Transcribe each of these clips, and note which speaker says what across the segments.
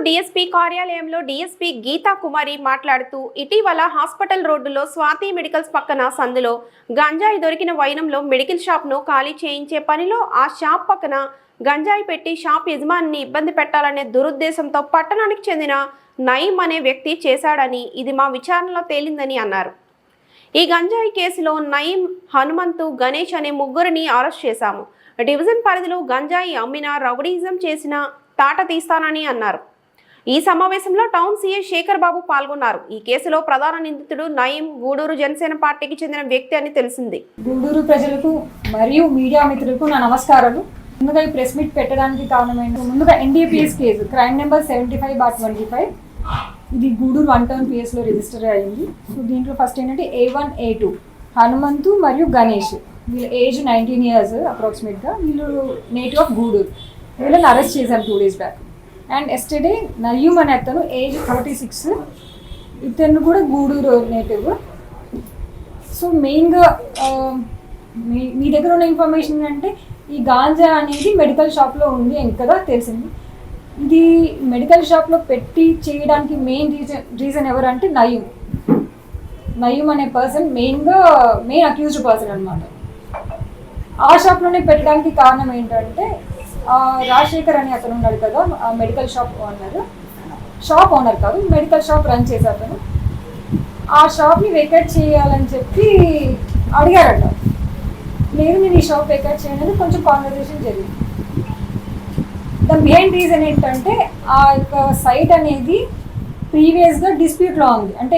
Speaker 1: DSP కార్యాలయంలో DSP Gita కుమారి మాట్లాడుతూ ఇటీవల హాస్పిటల్ రోడ్డులో స్వాతి మెడికల్స్ పక్కన సందులో గంజాయి దొరికిన వైనంలో మెడికల్ షాప్ను ఖాళీ చేయించే పనిలో ఆ షాప్ పక్కన గంజాయి పెట్టి షాప్ యజమానిని ఇబ్బంది పెట్టాలనే దురుద్దేశంతో పట్టణానికి చెందిన నయీం అనే వ్యక్తి చేశాడని ఇది మా విచారణలో తేలిందని అన్నారు. ఈ గంజాయి కేసులో నయీం, హనుమంతు, గణేష్ అనే ముగ్గురిని అరెస్ట్ చేశాము. డివిజన్ పరిధిలో గంజాయి అమ్మినా, రౌడీయిజం చేసినా తాట తీస్తానని అన్నారు. ఈ సమావేశంలో టౌన్ సీఐ శేఖర్ బాబు పాల్గొన్నారు. ఈ కేసులో ప్రధాన నిందితుడు నయీం గూడూరు జనసేన పార్టీకి చెందిన వ్యక్తి అని తెలిసింది.
Speaker 2: గూడూరు ప్రజలకు మరియు మీడియా మిత్రులకు నా నమస్కారాలు. ముందుగా ఈ ప్రెస్ మీట్ పెట్టడానికి కారణమైన ముందుగా NDPS కేసు క్రైమ్ నెంబర్ 75/25 ఇది గూడూరు 1 టౌన్ PS లో రిజిస్టర్ అయ్యింది. సో దీంట్లో ఫస్ట్ ఏంటంటే A1 A2 హనుమంతు మరియు గణేష్, వీళ్ళ ఏజ్ 19 years అప్రాక్సిమేట్గా. వీళ్ళు నేటివ్ ఆఫ్ గూడూరు. వీళ్ళని అరెస్ట్ చేశారు 2 days back. And yesterday Nayeem అనే అతను ఏజ్ 36, ఇతను కూడా గూడూరు నేటివ్. సో మెయిన్గా మీ దగ్గర ఉన్న ఇన్ఫర్మేషన్ అంటే ఈ గాంజా అనేది మెడికల్ షాప్లో ఉంది అని కదా తెలిసింది. ఇది మెడికల్ షాప్లో పెట్టి చేయడానికి మెయిన్ రీజన్ ఎవరంటే నయీం అనే పర్సన్ మెయిన్ అక్యూజ్డ్ పర్సన్ అనమాట. ఆ షాప్లోనే పెట్టడానికి కారణం ఏంటంటే రాజశేఖర్ అనే అతను ఉన్నాడు కదా, మెడికల్ షాప్ ఓనర్ కాదు, మెడికల్ షాప్ రన్ చేసే అతను. ఆ షాప్ని వెకేట్ చేయాలని చెప్పి అడిగారట. లేదు, నేను ఈ షాప్ వెకేట్ చేయడానికి కొంచెం కాన్వర్సేషన్ జరిగింది. ద మెయిన్ రీజన్ ఏంటంటే ఆ యొక్క సైట్ అనేది ప్రీవియస్గా డిస్ప్యూట్లో ఉంది. అంటే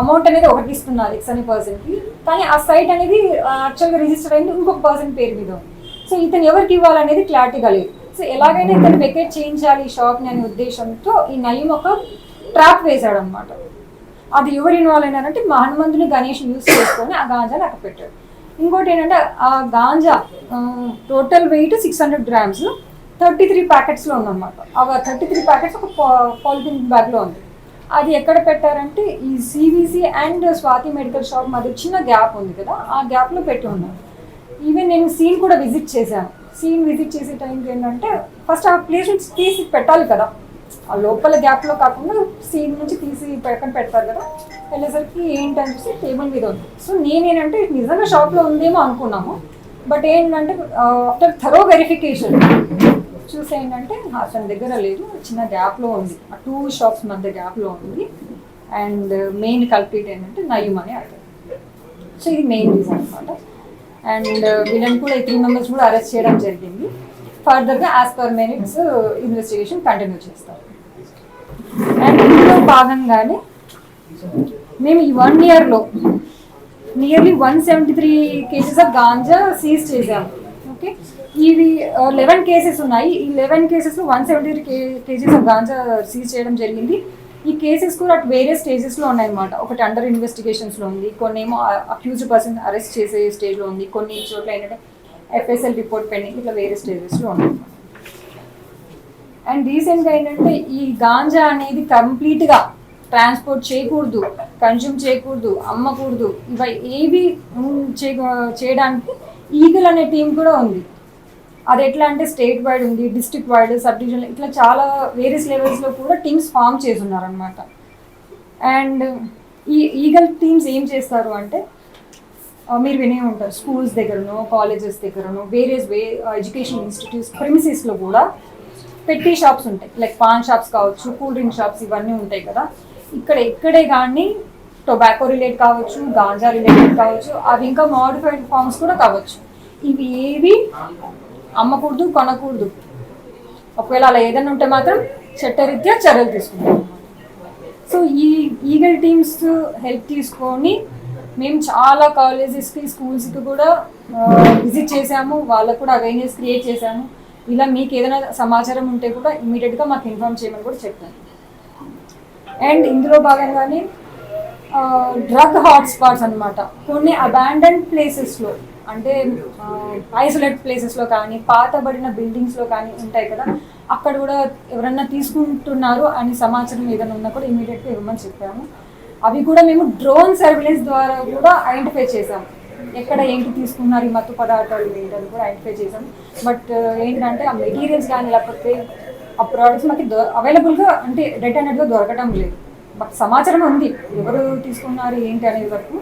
Speaker 2: అమౌంట్ అనేది ఒకటి ఇస్తున్నారు X అనే పర్సన్కి, కానీ ఆ సైట్ అనేది యాక్చువల్గా రిజిస్టర్ అయింది ఇంకొక పర్సన్ పేరు మీద ఉంది. సో ఇతను ఎవరికి ఇవ్వాలనేది క్లారిటీగా లేదు. సో ఎలాగైనా ఇతను వెకేట్ చేయించాలి ఈ షాప్ని అనే ఉద్దేశంతో ఈ నయీం ఒక ట్రాప్ వేశాడు అనమాట. అది ఎవరు ఇన్వాల్వ్ అయినారంటే మా హనుమంతుని, గణేష్ యూస్ చేసుకొని ఆ గాంజాని అక్కడ పెట్టాడు. ఇంకోటి ఏంటంటే ఆ గాంజా టోటల్ వెయిట్ 600 grams 33 ప్యాకెట్స్లో ఉందన్నమాట. ఆ 33 ప్యాకెట్స్ ఒక పాలిథిన్ బ్యాగ్లో ఉంది. అది ఎక్కడ పెట్టారంటే ఈ CVC and Swathi medical shop మధ్య చిన్న గ్యాప్ ఉంది కదా, ఆ గ్యాప్లో పెట్టి ఉన్నారు. ఈవెన్ నేను సీన్ కూడా విజిట్ చేశాను. సీన్ విజిట్ చేసే టైంకి ఏంటంటే ఫస్ట్ ఆ ప్లేస్ నుంచి తీసి పెట్టాలి కదా, ఆ లోపల గ్యాప్లో కాకుండా సీన్ నుంచి తీసి పక్కన పెడతారు కదా. వెళ్ళేసరికి ఏంటని చూసి టేబుల్ మీద ఉంది. సో నేనేంటంటే నిజంగా షాప్లో ఉందేమో అనుకున్నాము. బట్ ఏంటంటే ఆఫ్టర్ థరో వెరిఫికేషన్ చూసి ఏంటంటే అతని దగ్గర లేదు, చిన్న గ్యాప్లో ఉంది, ఆ 2 షాప్స్ మధ్య గ్యాప్లో ఉంది. అండ్ మెయిన్ కల్ప్రిట్ ఏంటంటే నయీం అనే అతను. సో ఇది మెయిన్ రీజన్ అనమాట. అండ్ వీళ్ళని కూడా 3 members కూడా అరెస్ట్ చేయడం జరిగింది. ఫర్దర్గా as per merits investigation continue చేస్తారు. అండ్ ఇందులో భాగంగానే మేము ఈ 1 yearలో nearly 173 cases of ganja seize చేసాము. ఓకే, ఇవి 11 cases ఉన్నాయి. ఈ 11 casesలో 173 kgs ఆఫ్ గాంజా సీజ్ చేయడం జరిగింది. ఈ కేసెస్ కూడా అటు వేరే స్టేజెస్లో ఉన్నాయన్నమాట. ఒకటి అండర్ ఇన్వెస్టిగేషన్స్లో ఉంది, కొన్ని ఏమో అక్యూజ్డ్ పర్సన్ అరెస్ట్ చేసే స్టేజ్లో ఉంది, కొన్ని చోట్ల ఏంటంటే FSL రిపోర్ట్ పెండింగ్, ఇట్లా వేరే స్టేజెస్లో ఉన్నాయి. అండ్ రీసెంట్గా ఏంటంటే ఈ గాంజా అనేది కంప్లీట్గా ట్రాన్స్పోర్ట్ చేయకూడదు, కన్జ్యూమ్ చేయకూడదు, అమ్మకూడదు, ఇవి ఏవి చేయడానికి ఈగల్ అనే టీం కూడా ఉంది. అది ఎట్లా అంటే స్టేట్ వైడ్ ఉంది, డిస్ట్రిక్ట్ వైడ్, సబ్ డివిజన్, ఇట్లా చాలా వేరియస్ లెవెల్స్లో కూడా టీమ్స్ ఫామ్ చేస్తున్నారనమాట. అండ్ ఈ ఈగల్ టీమ్స్ ఏం చేస్తారు అంటే మీరు వినే ఉంటారు, స్కూల్స్ దగ్గరనో, కాలేజెస్ దగ్గరనో, వేరియస్ ఎడ్యుకేషన్ ఇన్స్టిట్యూట్స్ ప్రిమిసెస్లో కూడా పెట్టి షాప్స్ ఉంటాయి. లైక్ పాన్ షాప్స్ కావచ్చు, కూల్ డ్రింక్ షాప్స్, ఇవన్నీ ఉంటాయి కదా. ఎక్కడే కానీ టొబాకో రిలేట్ కావచ్చు, గాంజా రిలేటెడ్ కావచ్చు, అవి ఇంకా మోడిఫైడ్ ఫార్మ్స్ కూడా కావచ్చు. ఇవి ఏవి అమ్మకూడదు, కొనకూడదు. ఒకవేళ అలా ఏదైనా ఉంటే మాత్రం చట్టరీత్యా చర్యలు తీసుకుంటాం. సో ఈ ఈగల్ టీమ్స్ హెల్ప్ తీసుకొని మేము చాలా కాలేజెస్కి, స్కూల్స్కి కూడా విజిట్ చేసాము. వాళ్ళకు కూడా అవేర్నెస్ క్రియేట్ చేశాము. ఇలా మీకు ఏదైనా సమాచారం ఉంటే కూడా ఇమీడియట్గా మాకు ఇన్ఫార్మ్ చేయమని కూడా చెప్తాను. అండ్ ఇందులో భాగంగానే డ్రగ్ హాట్స్పాట్స్ అనమాట. కొన్ని అబాండన్డ్ ప్లేసెస్లో, అంటే ఐసోలేట్ ప్లేసెస్లో కానీ, పాతబడిన బిల్డింగ్స్లో కానీ ఉంటాయి కదా, అక్కడ కూడా ఎవరన్నా తీసుకుంటున్నారు అని సమాచారం ఏదైనా ఉన్నా కూడా ఇమీడియట్గా ఇవ్వమని చెప్పాము. అవి కూడా మేము డ్రోన్ సర్వేలెన్స్ ద్వారా కూడా ఐడెంటిఫై చేసాము. ఎక్కడ ఏంటి తీసుకున్నారు ఈ మత్తు పదార్థాలు ఏంటని కూడా ఐడెంటిఫై చేసాము. బట్ ఏంటంటే ఆ మెటీరియల్స్ కానీ లేకపోతే ఆ ప్రోడక్ట్స్ మాకు అవైలబుల్గా అంటే రెడ్ హ్యాండెడ్గా దొరకడం లేదు. మాకు సమాచారం ఉంది ఎవరు తీసుకున్నారు ఏంటి అనేది వరకు,